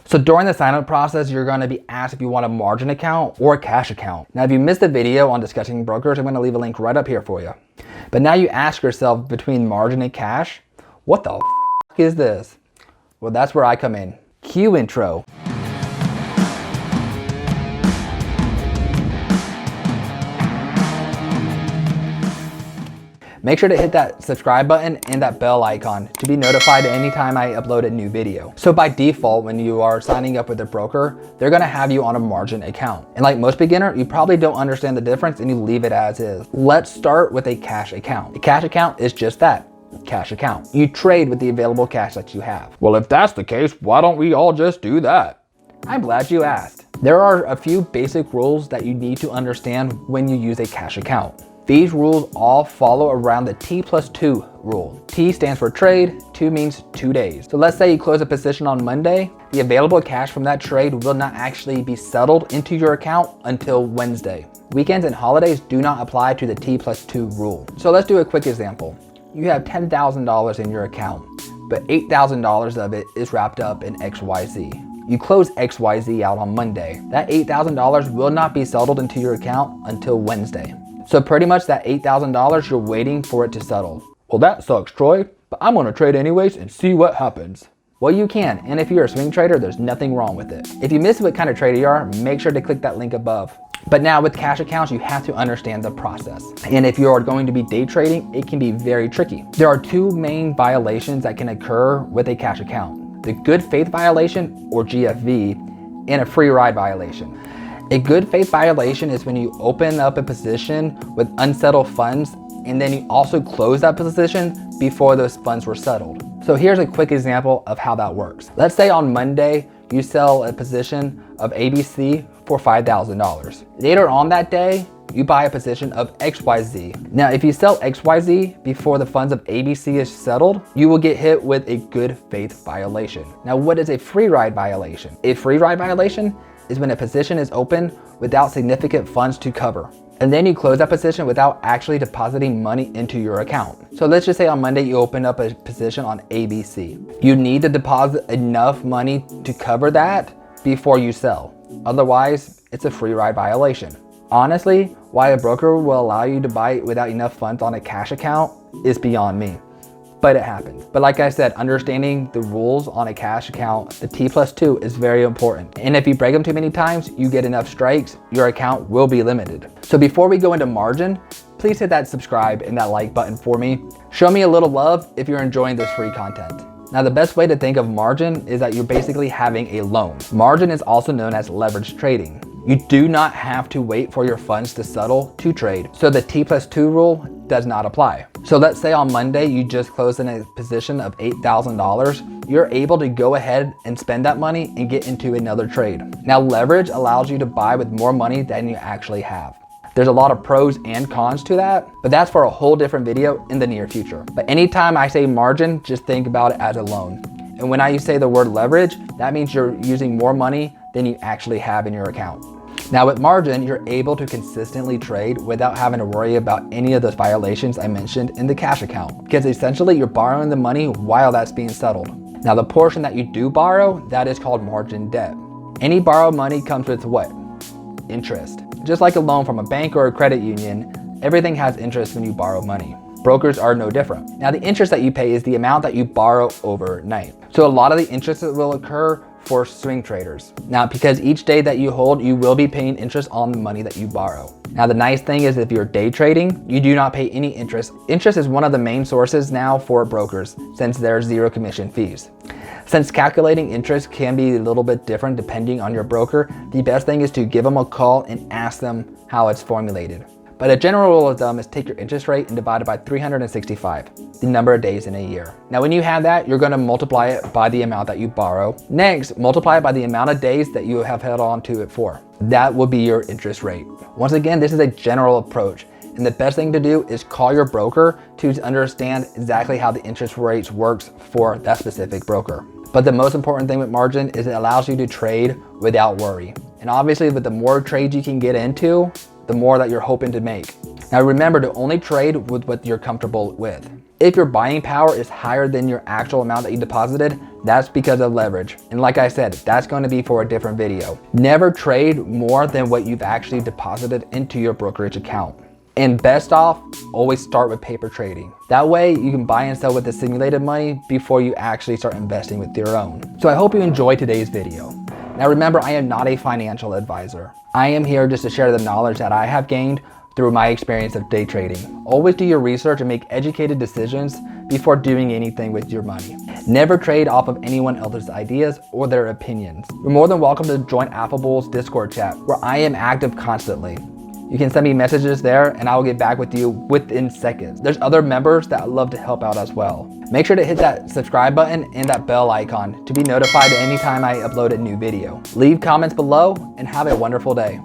So during the sign-up process, you're going to be asked if you want a margin account or a cash account. Now, if you missed the video on discussing brokers, I'm going to leave a link right up here for you. But now you ask yourself, between margin and cash, what the f is this? Well, that's where I come in. Cue intro. Make sure to hit that subscribe button and that bell icon to be notified anytime I upload a new video. So by default, when you are signing up with a broker, they're gonna have you on a margin account. And like most beginners, you probably don't understand the difference and you leave it as is. Let's start with a cash account. A cash account is just that, cash account. You trade with the available cash that you have. Well, if that's the case, why don't we all just do that? I'm glad you asked. There are a few basic rules that you need to understand when you use a cash account. These rules all follow around the T+2 rule. T stands for trade, 2 means 2 days. So let's say you close a position on Monday, the available cash from that trade will not actually be settled into your account until Wednesday. Weekends and holidays do not apply to the T+2 rule. So let's do a quick example. You have $10,000 in your account, but $8,000 of it is wrapped up in XYZ. You close XYZ out on Monday. That $8,000 will not be settled into your account until Wednesday. So pretty much that $8,000, you're waiting for it to settle. Well, that sucks, Troy, but I'm gonna trade anyways and see what happens. Well, you can, and if you're a swing trader, there's nothing wrong with it. If you missed what kind of trader you are, make sure to click that link above. But now with cash accounts, you have to understand the process. And if you're going to be day trading, it can be very tricky. There are two main violations that can occur with a cash account: the good faith violation, or GFV, and a free ride violation. A good faith violation is when you open up a position with unsettled funds and then you also close that position before those funds were settled. So here's a quick example of how that works. Let's say on Monday, you sell a position of ABC for $5,000. Later on that day, you buy a position of XYZ. Now, if you sell XYZ before the funds of ABC is settled, you will get hit with a good faith violation. Now, what is a free ride violation? A free ride violation is when a position is open without significant funds to cover. And then you close that position without actually depositing money into your account. So let's just say on Monday you open up a position on ABC. You need to deposit enough money to cover that before you sell. Otherwise, it's a free ride violation. Honestly, why a broker will allow you to buy without enough funds on a cash account is beyond me. But it happens. But like I said, understanding the rules on a cash account, the T+2, is very important. And if you break them too many times, you get enough strikes, your account will be limited. So before we go into margin, please hit that subscribe and that like button for me. Show me a little love if you're enjoying this free content. Now, the best way to think of margin is that you're basically having a loan. Margin is also known as leverage trading. You do not have to wait for your funds to settle to trade. So the T+2 rule does not apply. So let's say on Monday, you just closed in a position of $8,000. You're able to go ahead and spend that money and get into another trade. Now, leverage allows you to buy with more money than you actually have. There's a lot of pros and cons to that, but that's for a whole different video in the near future. But anytime I say margin, just think about it as a loan. And when I say the word leverage, that means you're using more money than you actually have in your account. Now with margin, you're able to consistently trade without having to worry about any of those violations I mentioned in the cash account, because essentially you're borrowing the money while that's being settled. Now the portion that you do borrow, that is called margin debt. Any borrowed money comes with what? Interest. Just like a loan from a bank or a credit union, everything has interest when you borrow money. Brokers are no different. Now the interest that you pay is the amount that you borrow overnight. So a lot of the interest that will occur for swing traders. Now, because each day that you hold, you will be paying interest on the money that you borrow. Now, the nice thing is if you're day trading, you do not pay any interest. Interest is one of the main sources now for brokers since there's zero commission fees. Since calculating interest can be a little bit different depending on your broker, the best thing is to give them a call and ask them how it's formulated. But a general rule of thumb is take your interest rate and divide it by 365, the number of days in a year. Now, when you have that, you're gonna multiply it by the amount that you borrow. Next, multiply it by the amount of days that you have held on to it for. That will be your interest rate. Once again, this is a general approach. And the best thing to do is call your broker to understand exactly how the interest rates works for that specific broker. But the most important thing with margin is it allows you to trade without worry. And obviously, with the more trades you can get into, the more that you're hoping to make. Now remember to only trade with what you're comfortable with. If your buying power is higher than your actual amount that you deposited, that's because of leverage. And like I said, that's going to be for a different video. Never trade more than what you've actually deposited into your brokerage account. And best off, always start with paper trading. That way you can buy and sell with the simulated money before you actually start investing with your own. So I hope you enjoyed today's video. Now remember, I am not a financial advisor. I am here just to share the knowledge that I have gained through my experience of day trading. Always do your research and make educated decisions before doing anything with your money. Never trade off of anyone else's ideas or their opinions. You're more than welcome to join AlphaBulls Discord chat, where I am active constantly. You can send me messages there and I will get back with you within seconds. There's other members that love to help out as well. Make sure to hit that subscribe button and that bell icon to be notified anytime I upload a new video. Leave comments below and have a wonderful day.